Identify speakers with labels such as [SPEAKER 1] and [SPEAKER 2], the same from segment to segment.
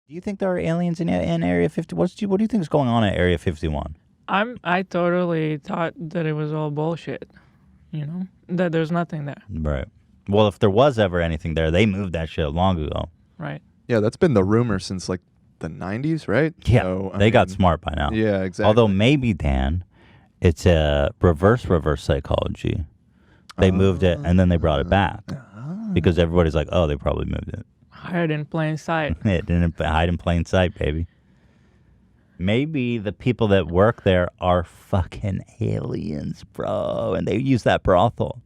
[SPEAKER 1] Do you think there are aliens in Area 50? What do you think is going on at Area 51?
[SPEAKER 2] I totally thought that it was all bullshit. That there's nothing there.
[SPEAKER 1] Right. Well, if there was ever anything there, they moved that shit long ago.
[SPEAKER 2] Right.
[SPEAKER 3] Yeah, that's been the rumor since like the 90s, right?
[SPEAKER 1] Yeah,
[SPEAKER 3] so,
[SPEAKER 1] they got smart by now.
[SPEAKER 3] Yeah, exactly.
[SPEAKER 1] Although maybe, Dan, it's a reverse psychology. They moved it and then they brought it back because everybody's like, oh, they probably moved it.
[SPEAKER 2] Hide in plain sight.
[SPEAKER 1] It didn't hide in plain sight, baby. Maybe the people that work there are fucking aliens, bro, and they use that brothel.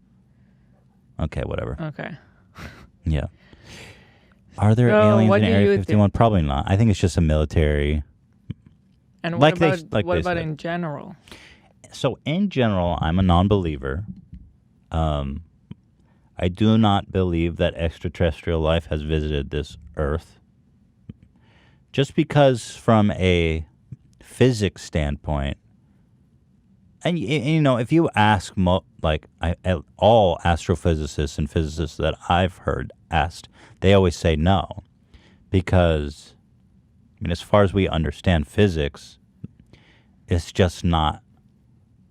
[SPEAKER 1] Okay, whatever.
[SPEAKER 2] Okay.
[SPEAKER 1] Yeah. Are there aliens in Area 51? Probably not. I think it's just a military.
[SPEAKER 2] And what about in general?
[SPEAKER 1] So in general, I'm a non-believer. I do not believe that extraterrestrial life has visited this Earth. Just because from a physics standpoint, and if you ask all astrophysicists and physicists that I've heard asked, they always say no, because as far as we understand physics, it's just not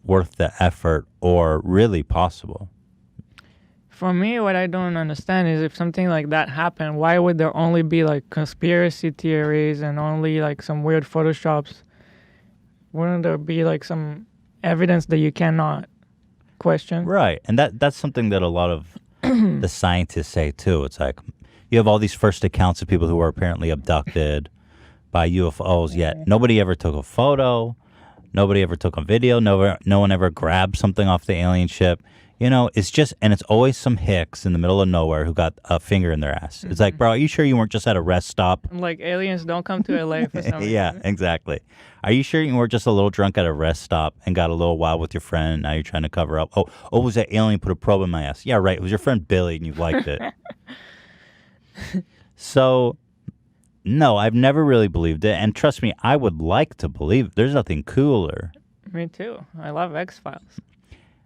[SPEAKER 1] worth the effort or really possible.
[SPEAKER 2] For me, what I don't understand is if something like that happened, why would there only be like conspiracy theories and only like some weird photoshops? Wouldn't there be like some evidence that you cannot question?
[SPEAKER 1] Right, and that's something that a lot of the scientists say too. It's like you have all these first accounts of people who were apparently abducted by UFOs, yet nobody ever took a photo, nobody ever took a video, no one ever grabbed something off the alien ship. It's just, and it's always some hicks in the middle of nowhere who got a finger in their ass. It's like, bro, are you sure you weren't just at a rest stop?
[SPEAKER 2] Like aliens don't come to LA for some reason.
[SPEAKER 1] Yeah, exactly. Are you sure you weren't just a little drunk at a rest stop and got a little wild with your friend and now you're trying to cover up? Oh, was that alien put a probe in my ass? Yeah, right. It was your friend Billy and you liked it. So, no, I've never really believed it. And trust me, I would like to believe it. There's nothing cooler.
[SPEAKER 2] Me too. I love X-Files.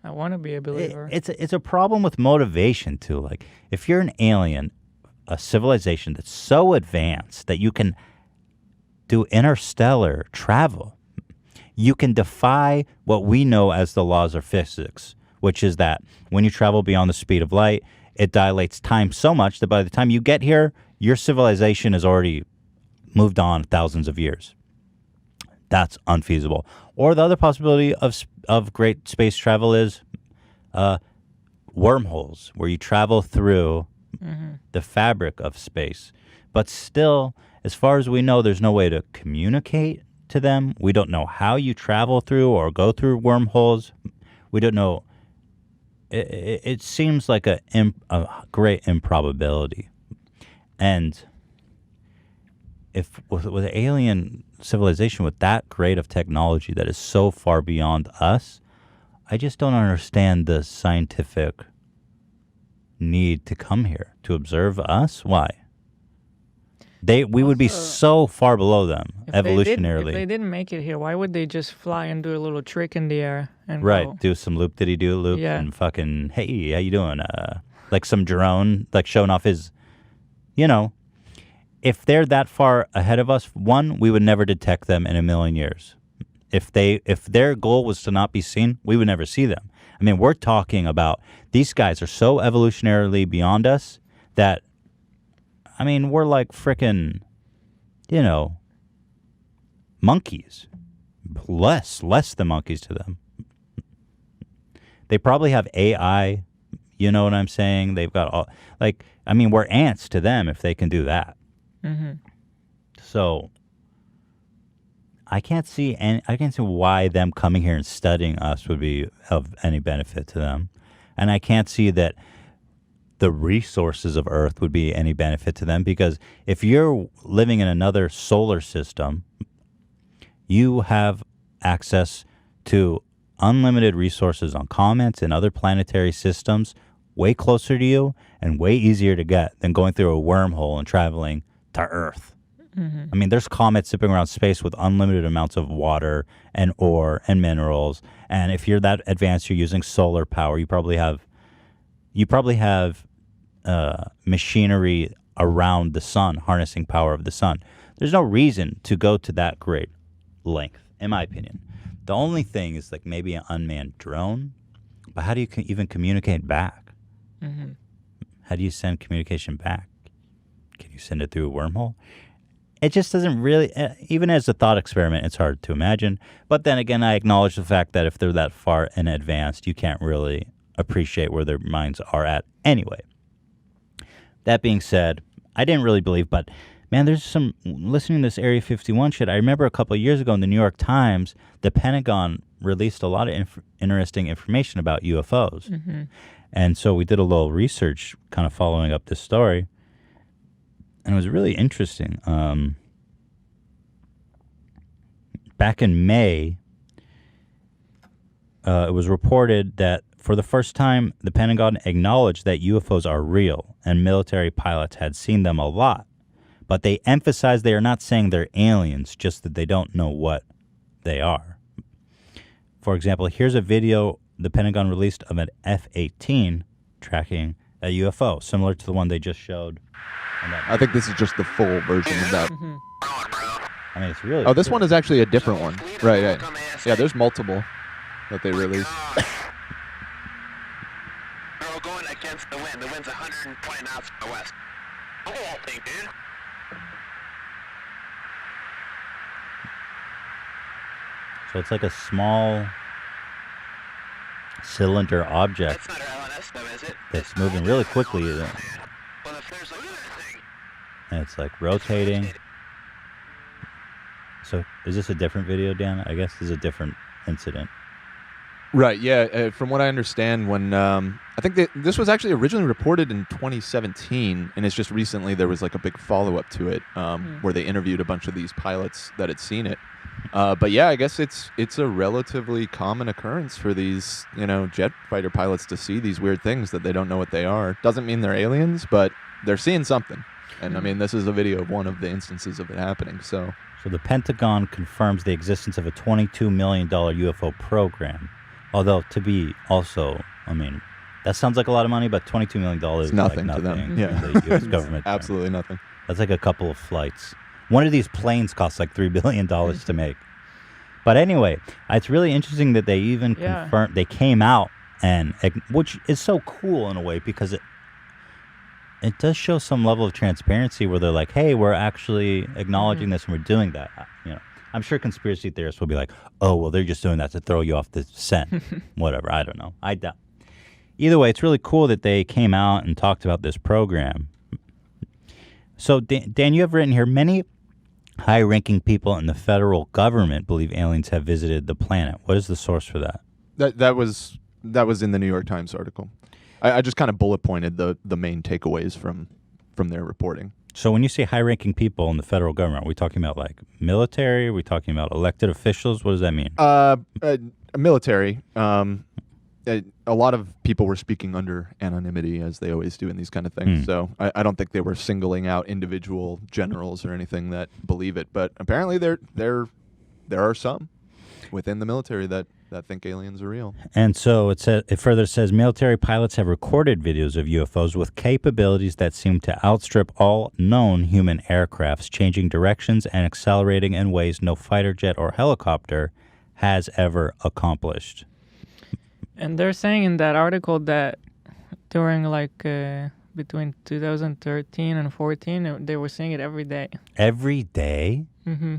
[SPEAKER 2] I want to be a believer.
[SPEAKER 1] It's a problem with motivation, too. Like, if you're an alien, a civilization that's so advanced that you can do interstellar travel, you can defy what we know as the laws of physics, which is that when you travel beyond the speed of light, it dilates time so much that by the time you get here, your civilization has already moved on thousands of years. That's unfeasible. Or the other possibility of great space travel is wormholes, where you travel through the fabric of space. But still, as far as we know, there's no way to communicate to them. We don't know how you travel through or go through wormholes. We don't know. It seems like a great improbability. And if with an alien civilization with that great of technology that is so far beyond us, I just don't understand the scientific need to come here to observe us. Why? We would be so far below them evolutionarily.
[SPEAKER 2] If they didn't make it here, why would they just fly and do a little trick in the air and go?
[SPEAKER 1] Do some loop and fucking, hey, how you doing? Like some drone, like showing off his, if they're that far ahead of us, one, we would never detect them in a million years. If their goal was to not be seen, we would never see them. I mean, we're talking about these guys are so evolutionarily beyond us that, I mean, we're like frickin', monkeys. Less than monkeys to them. They probably have AI, you know what I'm saying? They've got all, we're ants to them if they can do that.
[SPEAKER 2] Mm-hmm.
[SPEAKER 1] So I can't see why them coming here and studying us would be of any benefit to them. And I can't see that the resources of Earth would be any benefit to them, because if you're living in another solar system, you have access to unlimited resources on comets and other planetary systems way closer to you and way easier to get than going through a wormhole and traveling to Earth.
[SPEAKER 2] Mm-hmm.
[SPEAKER 1] I mean, there's comets zipping around space with unlimited amounts of water and ore and minerals. And if you're that advanced, you're using solar power. You probably have machinery around the sun, harnessing power of the sun. there's no reason to go to that great length, in my opinion. The only thing is like maybe an unmanned drone, but how do you even communicate back?
[SPEAKER 2] Mm-hmm.
[SPEAKER 1] How do you send communication back? Can you send it through a wormhole? It just doesn't really, even as a thought experiment, it's hard to imagine. But then again, I acknowledge the fact that if they're that far in advanced, you can't really appreciate where their minds are at anyway. That being said, I didn't really believe, but man, there's some, listening to this Area 51 shit, I remember a couple of years ago in the New York Times, the Pentagon released a lot of interesting information about UFOs.
[SPEAKER 2] Mm-hmm.
[SPEAKER 1] And so we did a little research kind of following up this story. And it was really interesting. Back in May, it was reported that for the first time, the Pentagon acknowledged that UFOs are real and military pilots had seen them a lot. But they emphasized they are not saying they're aliens, just that they don't know what they are. For example, here's a video the Pentagon released of an F-18 tracking a UFO, similar to the one they just showed.
[SPEAKER 3] I think this is just the full version of that.
[SPEAKER 2] Mm-hmm.
[SPEAKER 1] I mean, it's really
[SPEAKER 3] Oh, this
[SPEAKER 1] cool.
[SPEAKER 3] one is actually a different one. Right. Yeah, there's multiple that they released.
[SPEAKER 4] We're going against the wind. The wind's 120 knots from the west. The whole thing, dude.
[SPEAKER 1] So it's like a small cylinder object
[SPEAKER 4] That's not our LNS, though, is it?
[SPEAKER 1] that's moving really quickly,
[SPEAKER 4] Well, if there's like another thing.
[SPEAKER 1] and it's like rotating. So is this a different video, Dan? I guess this is a different incident.
[SPEAKER 3] Right, yeah. From what I understand, when I think that this was actually originally reported in 2017, and it's just recently there was like a big follow-up to it where they interviewed a bunch of these pilots that had seen it. But yeah, I guess it's a relatively common occurrence for these, jet fighter pilots to see these weird things that they don't know what they are. Doesn't mean they're aliens, but they're seeing something. And I mean, this is a video of one of the instances of it happening. So
[SPEAKER 1] the Pentagon confirms the existence of a $22 million UFO program. Although, to be also, I mean, that sounds like a lot of money, but $22 million is
[SPEAKER 3] nothing
[SPEAKER 1] like
[SPEAKER 3] to them.
[SPEAKER 1] nothing
[SPEAKER 3] Yeah.
[SPEAKER 1] to the U.S. government.
[SPEAKER 3] absolutely nothing.
[SPEAKER 1] That's like a couple of flights. One of these planes costs like $3 billion to make. But anyway, it's really interesting that they even confirmed, they came out, and which is so cool in a way because it does show some level of transparency where they're like, hey, we're actually acknowledging this and we're doing that. I'm sure conspiracy theorists will be like, oh, well, they're just doing that to throw you off the scent. Whatever. I don't know. I doubt. Either way, it's really cool that they came out and talked about this program. So, Dan, you have written here, many high-ranking people in the federal government believe aliens have visited the planet. What is the source for that?
[SPEAKER 3] That was in the New York Times article. I just kind of bullet pointed the main takeaways from their reporting.
[SPEAKER 1] So when you say high-ranking people in the federal government, are we talking about like military? Are we talking about elected officials? What does that mean?
[SPEAKER 3] Military. A lot of people were speaking under anonymity, as they always do in these kind of things. So I don't think they were singling out individual generals or anything that believe it. But apparently there are some within the military that think aliens are real.
[SPEAKER 1] And so it further says military pilots have recorded videos of UFOs with capabilities that seem to outstrip all known human aircrafts, changing directions and accelerating in ways no fighter jet or helicopter has ever accomplished.
[SPEAKER 2] And they're saying in that article that during between 2013 and 14, they were seeing it every day.
[SPEAKER 1] Every day?
[SPEAKER 2] Mm-hmm.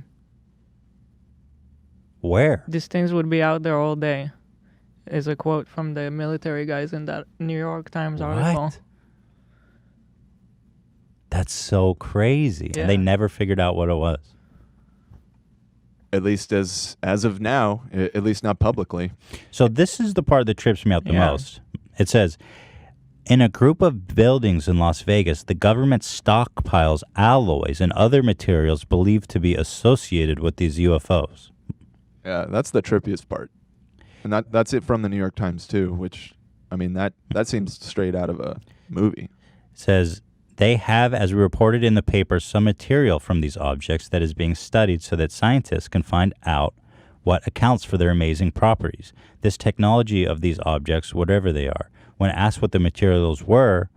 [SPEAKER 1] Where?
[SPEAKER 2] These things would be out there all day, is a quote from the military guys in that New York Times article.
[SPEAKER 1] What? That's so crazy.
[SPEAKER 2] Yeah.
[SPEAKER 1] And they never figured out what it was.
[SPEAKER 3] At least as of now, at least not publicly.
[SPEAKER 1] So this is the part that trips me out the most. It says, in a group of buildings in Las Vegas, the government stockpiles alloys and other materials believed to be associated with these UFOs.
[SPEAKER 3] Yeah, that's the trippiest part. And that's it from the New York Times too, which, I mean, that seems straight out of a movie.
[SPEAKER 1] It says, they have, as reported in the paper, some material from these objects that is being studied so that scientists can find out what accounts for their amazing properties. This technology of these objects, whatever they are, when asked what the materials were,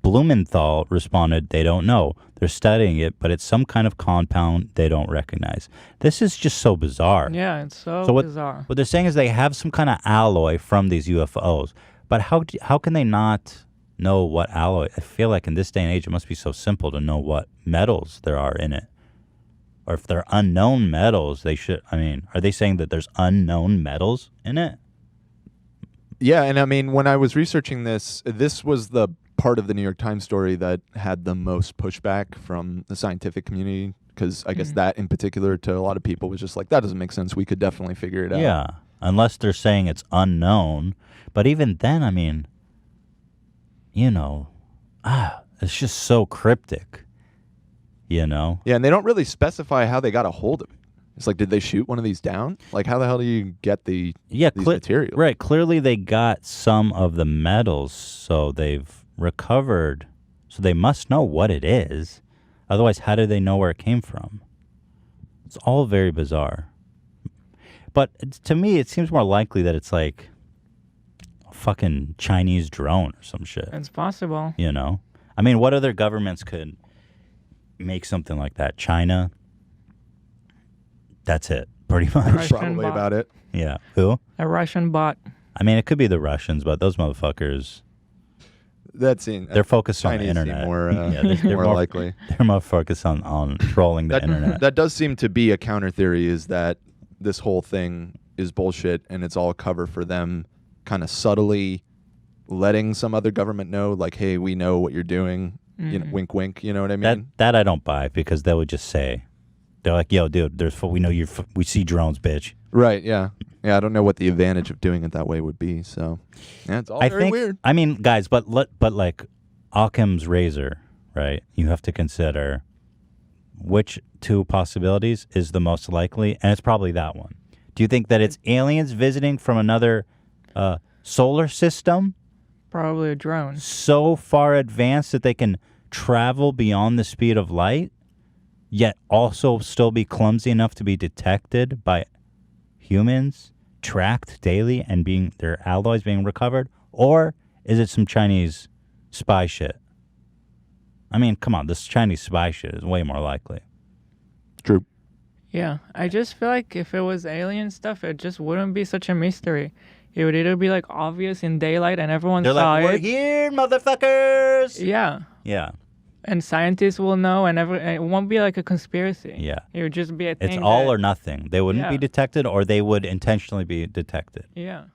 [SPEAKER 1] Blumenthal responded, they don't know. They're studying it, but it's some kind of compound they don't recognize. This is just so bizarre.
[SPEAKER 2] Yeah, it's so
[SPEAKER 1] what,
[SPEAKER 2] bizarre.
[SPEAKER 1] What they're saying is they have some kind of alloy from these UFOs. But how can they not know what alloy? I feel like in this day and age, it must be so simple to know what metals there are in it. Or if they're unknown metals, they should, I mean, are they saying that there's unknown metals in it?
[SPEAKER 3] Yeah, and I mean, when I was researching this was the part of the New York Times story that had the most pushback from the scientific community, because I guess that in particular to a lot of people was just like, that doesn't make sense. We could definitely figure it out.
[SPEAKER 1] Yeah, unless they're saying it's unknown. But even then, I mean, you know, it's just so cryptic, you know?
[SPEAKER 3] Yeah, and they don't really specify how they got a hold of it. It's like, did they shoot one of these down? Like, how the hell do you get these materials?
[SPEAKER 1] Right, clearly they got some of the metals, so they've recovered, so they must know what it is. Otherwise, how do they know where it came from? It's all very bizarre. But to me, it seems more likely that it's like a fucking Chinese drone or some shit.
[SPEAKER 2] It's possible.
[SPEAKER 1] You know? I mean, what other governments could make something like that? China? That's it, pretty much.
[SPEAKER 2] Russian
[SPEAKER 3] Probably
[SPEAKER 2] bot.
[SPEAKER 3] about it.
[SPEAKER 1] Yeah. Who?
[SPEAKER 2] A Russian bot.
[SPEAKER 1] I mean, it could be the Russians, but those motherfuckers, they're focused on the
[SPEAKER 3] Chinese
[SPEAKER 1] internet.
[SPEAKER 3] seem more,
[SPEAKER 1] they're
[SPEAKER 3] more likely.
[SPEAKER 1] They're more focused on trolling the internet.
[SPEAKER 3] That does seem to be a counter theory, is that this whole thing is bullshit and it's all cover for them kind of subtly letting some other government know, like, hey, we know what you're doing. You know, wink, wink. You know what I mean?
[SPEAKER 1] That I don't buy, because they would just say, they're like, yo, dude, we know we see drones, bitch.
[SPEAKER 3] Right, yeah. Yeah, I don't know what the advantage of doing it that way would be. So, yeah, it's all very weird.
[SPEAKER 1] I mean, guys, but like Occam's razor, right? You have to consider which two possibilities is the most likely, and it's probably that one. Do you think that it's aliens visiting from another solar system?
[SPEAKER 2] Probably a drone.
[SPEAKER 1] So far advanced that they can travel beyond the speed of light, yet also still be clumsy enough to be detected by humans, tracked daily, and their alloys being recovered? Or is it some Chinese spy shit? I mean, come on, this Chinese spy shit is way more likely.
[SPEAKER 3] True.
[SPEAKER 2] Yeah, I just feel like if it was alien stuff, it just wouldn't be such a mystery. It would either be like obvious in daylight and everyone
[SPEAKER 1] They're
[SPEAKER 2] saw
[SPEAKER 1] like,
[SPEAKER 2] it.
[SPEAKER 1] we're here, motherfuckers!
[SPEAKER 2] Yeah.
[SPEAKER 1] Yeah.
[SPEAKER 2] And scientists will know, and it won't be like a conspiracy.
[SPEAKER 1] Yeah.
[SPEAKER 2] It would just be a thing.
[SPEAKER 1] It's all or nothing. They wouldn't be
[SPEAKER 2] Yeah.
[SPEAKER 1] detected, or they would intentionally be detected.
[SPEAKER 2] Yeah.